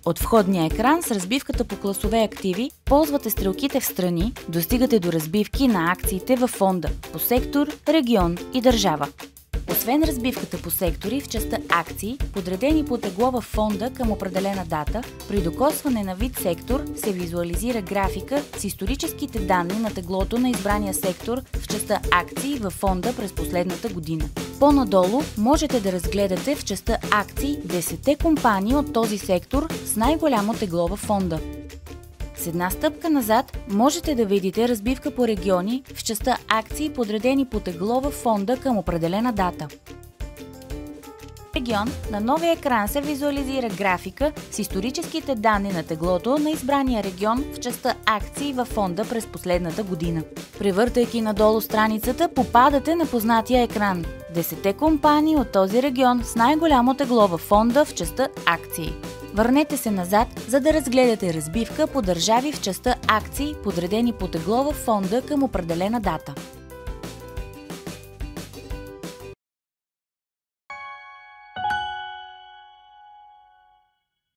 От входния екран с разбивката по класове активи ползвате стрелките в страни, достигате до разбивки на акциите във фонда по сектор, регион и държава. Освен разбивката по сектори в частта акции, подредени по тегло във фонда към определена дата, при докосване на вид сектор се визуализира графика с историческите данни на теглото на избрания сектор в частта акции във фонда през последната година. По-надолу можете да разгледате в частта акции 10-те компании от този сектор с най-голямо тегло във фонда. С една стъпка назад можете да видите разбивка по региони в частта акции, подредени по тегло във фонда към определена дата. Регион на новия екран се визуализира графика с историческите данни на теглото на избрания регион в частта акции във фонда през последната година. Превъртайки надолу страницата, попадате на познатия екран. 10-те компании от този регион с най-голямо тегло във фонда в частта акции. Върнете се назад, за да разгледате разбивка по държави в частта акции, подредени по тегло във фонда към определена дата.